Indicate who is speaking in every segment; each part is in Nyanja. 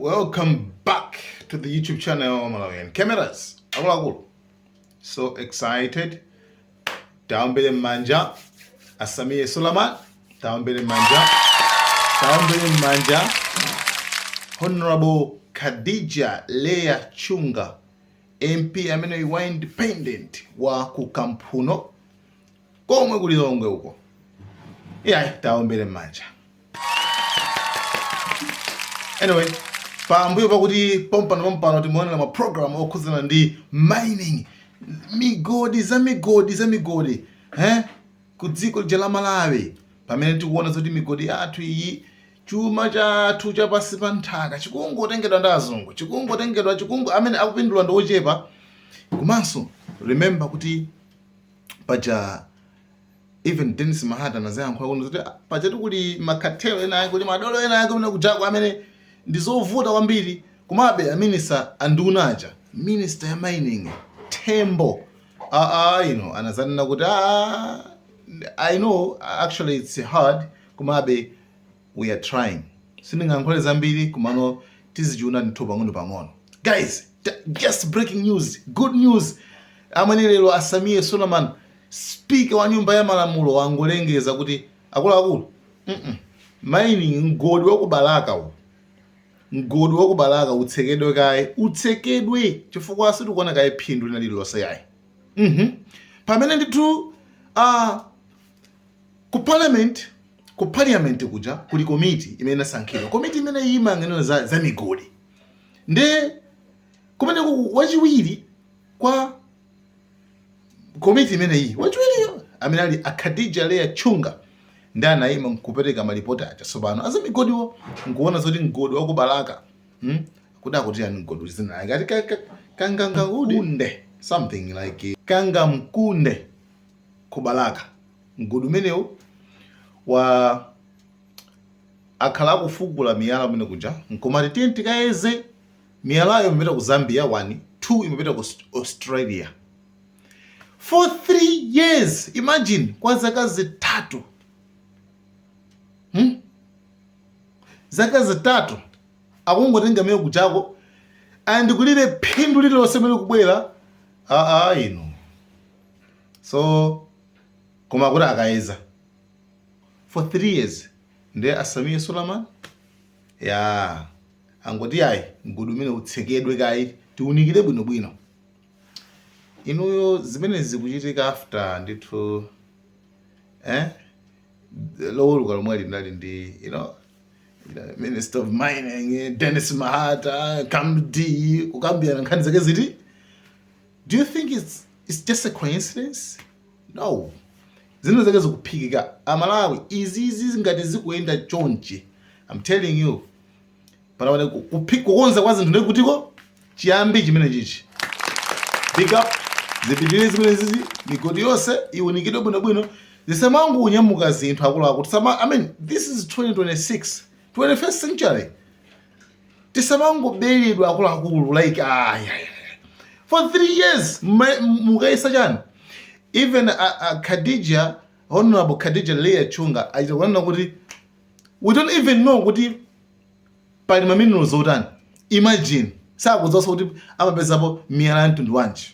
Speaker 1: Welcome back to the YouTube channel, Malawian cameras. So excited. Tabeledwa manja. Sameer Suleman. Tabeledwa manja. Honorable Khadija Leah Chunga, MP amene wa independent wa kukampuno. Komwe kulilongwe uko. Tabeledwa manja. Anyway, pambuyo pakuti pompano timuonera ma program okhuzana ndi mining, migodi. Ku dziko la Malawi pamene tikuona zoti migodi yathu iyi chuma chathu chapasi pa nthaka chikungotengedwa ndi azungu, chikungu amene akupindula ndi ochepa. Komanso remember kuti paja even Dennis Mahata nazayankhula kuno zoti paja tikuli makatelo ena kuli madolo ena kumene kujako amene ndizovuta kwambiri. Kumabe minister andunaja, minister ya mining Tembo anazanena kuti I know actually it's hard, kumabe we are trying. Sindingankhole zambiri kumano tizichuna ndithu pang'ono. Guys, just breaking news, good news. Amanilelo Sameer Suleman, speaker wa nyumba ya malamulo wangolengeza kuti akulu mining mgodi wa ku Balaka utsekedwe kaye, chifukwa situkuona kaye phindu lina lililonse yayi. Pamene ndithu ku parliament kuja kuli komiti imene inasankhidwa. Komiti imene imang'anira za migodi. Nde kumene wachiwiri kwa komiti imene iyi wachiwiriyo amene ali Khadija Leah Chunga ndi anayima nkupereka malipoti aja. Tsopano aza migodiwo nkuona zoti mgodi wa ku Balaka kuda kuti ani mgodi zina ngati Kangamkunde, something like Kangamkunde ku Balaka. Mgodi umenewo wa akhala kufukula miyala mene kuja nkomati tikayeze miyalayo imapita ku Zambia 1, 2 imapita ku Australia for 3 years. Imagine, kwa zaka zitatu. Zaka zitatu akungotenga meyo kuchako and kulibe phindu lililonse mene kubwera. So koma kuti akayeza for 3 years ndiye Sameer Suleman angoti mgodi umene utsekedwe kaye tiunikire bwinobwino. Inuyo zimene zikuchitika after ndithu lowoluka lomwe linali ndi Minister of Mining Dennis Mahata kukambiyana nkhani zake ziti. Do you think it's just a coincidence? No. Zinthu zake zikuphikika. Amalawi izi ngati zikuyenda chonchi, I'm telling you, pana kukonza kwa zinthu ndikutiko chiyambi chimene chichi. Big up zipitire zimene zizi migodi yonse iunikidwe bwinobwino. Zisamangu unyamuka zinthu akuluakulu. I mean, this is 2026, 21st century. Tisamangu belidwa akuluakulu like for 3 years mukayisa chani. Even Khadija, Honorable Khadija Leah Chunga, aitakuona kuti we don't even know kuti pali maminerals otani. Imagine sakuzosa kuti amapezapo miyala 21.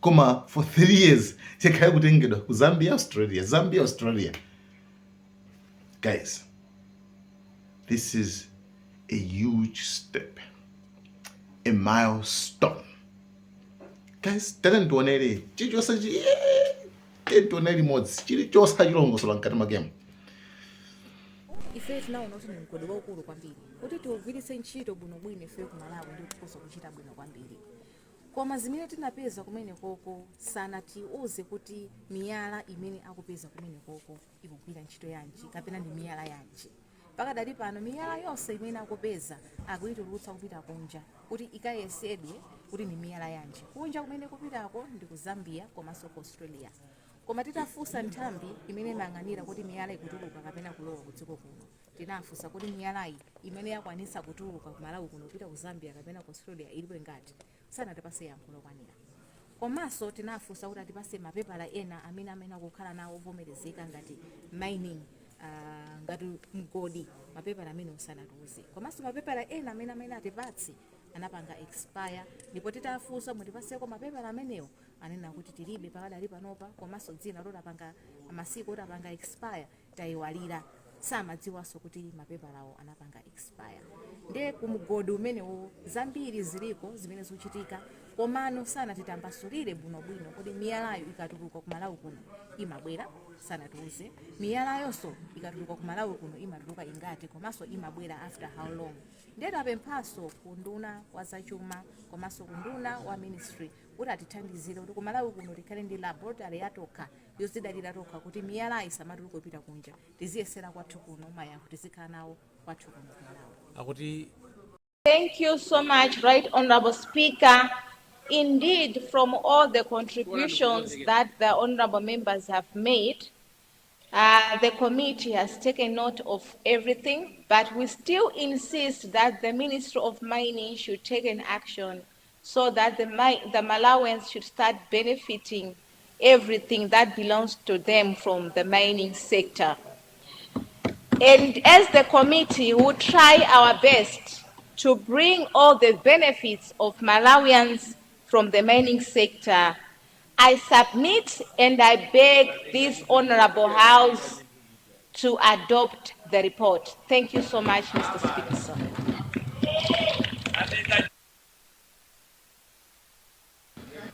Speaker 1: Koma for 3 years chekhaye kutengedwa ku Zambia Australia. Guys, this is a huge step, a milestone. Guys, talentuonere chichosa tentuonere modzi chilichonse chilongosola mkati mwa game.
Speaker 2: Ife tunaona kuti ni mgodi waukulu kwambiri kuti tiugwiritse ntchito bwinobwino ife ku Malawi ndi kuposa kuchita bwino kwambiri. Koma zimene tinapeza kumene koko sanatiuze kuti miyala imene akupeza kumene koko ikugwira ntchito yanji kapena ndi miyala yanji. Pakadali pano miyala yonse imene akupeza akuyitulutsa kupita kunja kuti ikayesedwe kuti ni miyala yanji. Kunja kumene kupitako ndi ku Zambia komanso ku Australia. Koma titafunsa nthambi imene imang'anira kuti miyala ikutuluka kapena kulowa ku dziko kuno, tinafunsa kuti miyalayi imene yakwanisa kutuluka ku Malawi kuno kupita ku Zambia kapena ku Australia ilipo ngati, sanatipase yankho lokwanira. Komanso tinafunsa kuti atipase mapepala ena amene akukhala nawo ovomerezeka ngati mining ngati mgodi mapepala amene sanatiuze komanso mapepala ena amene atipatse anapanga expire ndipo titafunsa mutipaseko mapepala amenewo anena kuti tilibe pakadali panopa komanso dzina lotapanga masiku otapanga expire tayiwalira samadziwanso kuti mapepalawo anapanga expire ndiye kumugodi umenewo zambiri ziliko zimene zikuchitika komano sanatitambasulire bwinobwino kuti miyalayo ikatuluka ku Malawi kuno imabwera sanatiuze miyalayonso ikatuluka ku Malawi kuno imatuluka ingati komanso imabwera after how long ndiye tapemphanso kunduna wa zachuma komanso kunduna wa ministry kuti atithandizire kuti ku Malawi kuno tikhale ndi laboratory yatokha yozidalira tokha kuti miyala isamatuluka kupita kunja tiziyesera kwathu kuno mayankho tizikhala nawo kwathu kuno ku Malawi
Speaker 3: akuti.
Speaker 4: Thank you so much, Right Honorable Speaker. Indeed, from all the contributions that the honorable members have made, the committee has taken note of everything, but we still insist that the Ministry of Mining should take an action so that the Malawians should start benefiting everything that belongs to them from the mining sector. And as the committee, we will try our best to bring all the benefits of Malawians from the mining sector. I submit and I beg this honorable House to adopt the report. Thank you so much, Mr. Speaker.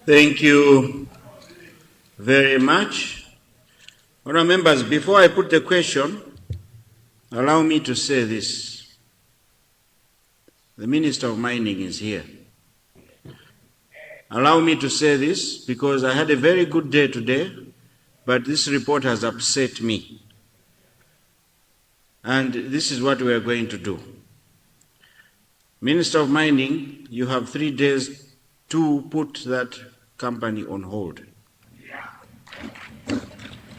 Speaker 5: Thank you very much. Honourable members, before I put the question, allow me to say this. The Minister of Mining is here. Allow me to say this because I had a very good day today, but this report has upset me. And this is what we are going to do. Minister of Mining, you have 3 days to put that company on hold.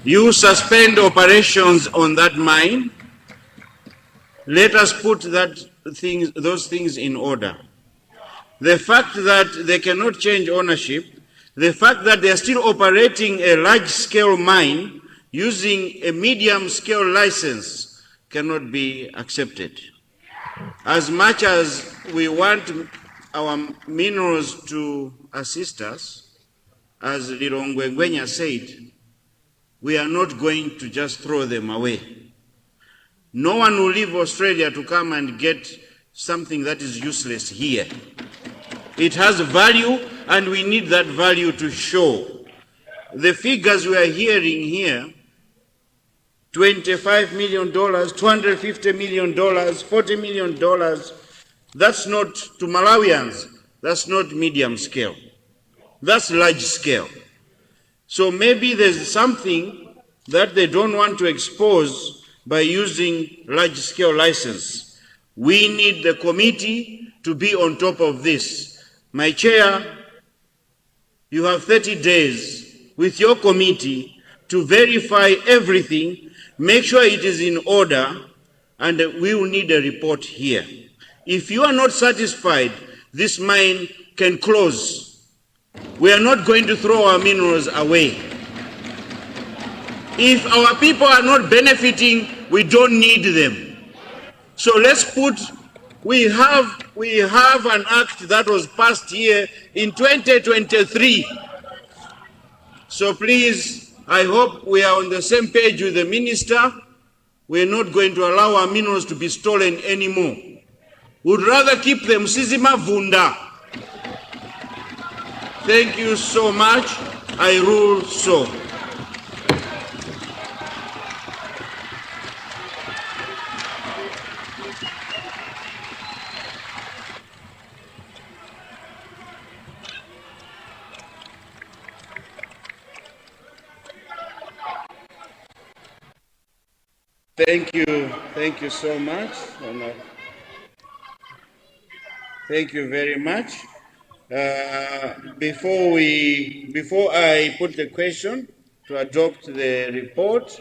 Speaker 5: You suspend operations on that mine. Let us put those things in order. The fact that they cannot change ownership, the fact that they are still operating a large-scale mine using a medium-scale license cannot be accepted. As much as we want our minerals to assist us, as Lirongwengwenya said, we are not going to just throw them away. No one will leave Australia to come and get something that is useless here. It has value, and we need that value to show. The figures we are hearing here, $25 million, $250 million, $40 million, that's not, to Malawians, that's not medium scale. That's large scale. So maybe there's something that they don't want to expose by using large scale license. We need the committee to be on top of this. My chair, you have 30 days with your committee to verify everything, make sure it is in order, and we will need a report here. If you are not satisfied, this mine can close. We are not going to throw our minerals away. If our people are not benefiting, we don't need them. So let's put, we have an act that was passed here in 2023. So please, I hope we are on the same page with the minister. We're not going to allow our minerals to be stolen anymore. We'd rather keep them Sizima Vunda. Thank you so much. I rule so. Thank you so much. Thank you very much. Before I put the question to adopt the report,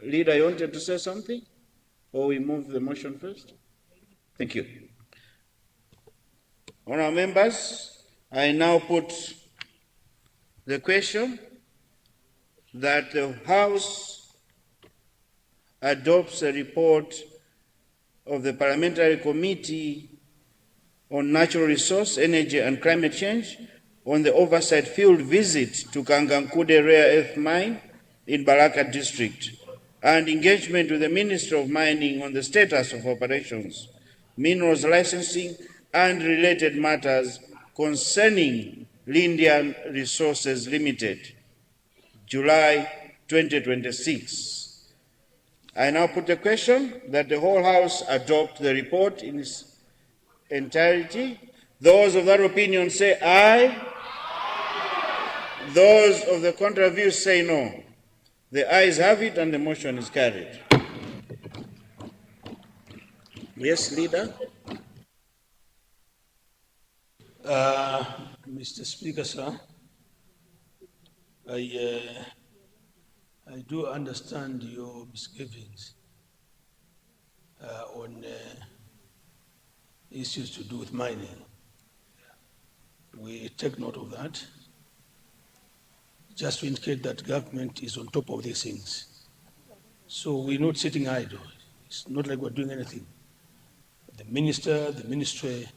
Speaker 5: Leader, you wanted to say something? Or we move the motion first? Thank you. Honourable members, I now put the question that the House adopts a report of the Parliamentary Committee on Natural Resource, Energy and Climate Change on the oversight field visit to Kangamkunde rare earth mine in Balaka district and engagement with the Ministry of Mining on the status of operations, minerals licensing and related matters concerning Lindian Resources Limited, July 2026. I now put a question that the whole House adopt the report in its entirety. Those of that opinion say aye. Those of the contrary view say no. The ayes have it and the motion is carried. Yes, Leader.
Speaker 3: Mr. Speaker, sir, I do understand your misgivings on issues to do with mining. We take note of that. Just to indicate that government is on top of these things. So we're not sitting idle. It's not like we're doing anything. The minister, the ministry,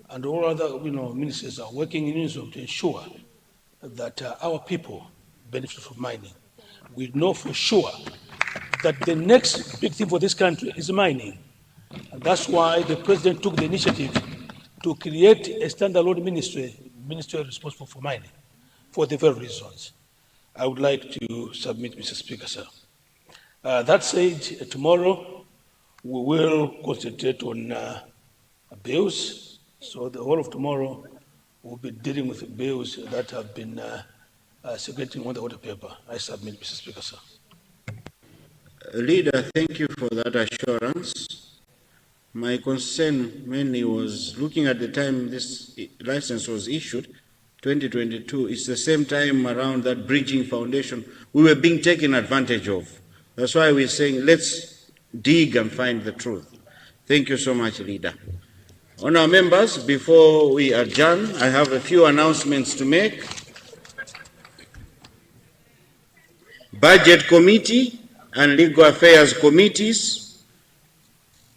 Speaker 3: and all other ministers are working in unison to ensure that our people benefit from mining. We know for sure that the next big thing for this country is mining. And that's why the president took the initiative to create a standalone ministry responsible for mining, for the very reasons. I would like to submit, Mr. Speaker, sir. That said, tomorrow we will concentrate on bills. So the whole of tomorrow we'll be dealing with bills that have been circulating on the water paper. I submit, Mr. Speaker, sir.
Speaker 5: Leader, thank you for that assurance. My concern mainly was looking at the time this license was issued, 2022, it's the same time around that bridging foundation we were being taken advantage of. That's why we're saying let's dig and find the truth. Thank you so much, Leader. Honourable members, before we adjourn, I have a few announcements to make. Budget Committee and Legal Affairs Committees,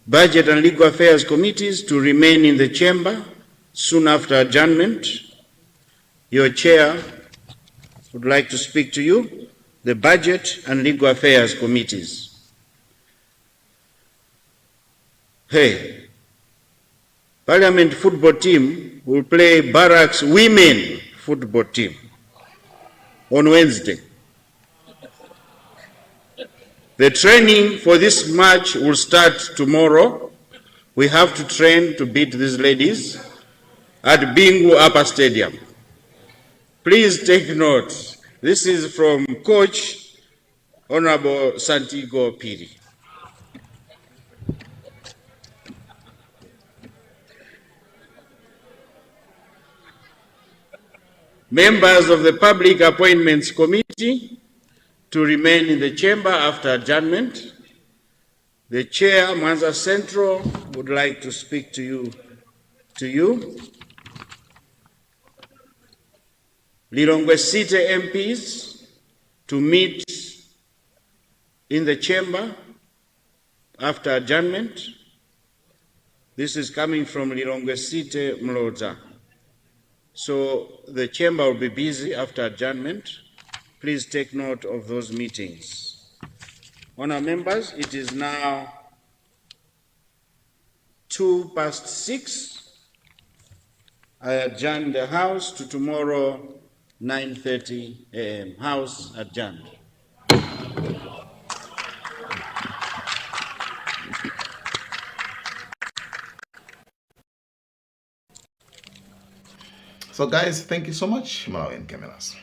Speaker 5: Budget and Legal Affairs Committees to remain in the chamber soon after adjournment. Your chair would like to speak to you, the Budget and Legal Affairs Committees. Hey, Parliament football team will play Barracks women football team on Wednesday. The training for this match will start tomorrow. We have to train to beat these ladies at Bingu Upper Stadium. Please take note. This is from Coach Honorable Santiago Piri. Members of the Public Appointments Committee to remain in the chamber after adjournment. The chair, Mwanza Central, would like to speak to you. Lilongwe City MPs to meet in the chamber after adjournment. This is coming from Lilongwe City Mloza. So the chamber will be busy after adjournment. Please take note of those meetings. Honourable members, it is now 6:02. I adjourn the House to tomorrow 9:30 a.m. House adjourned.
Speaker 1: So guys, thank you so much. Malawi and Cameras.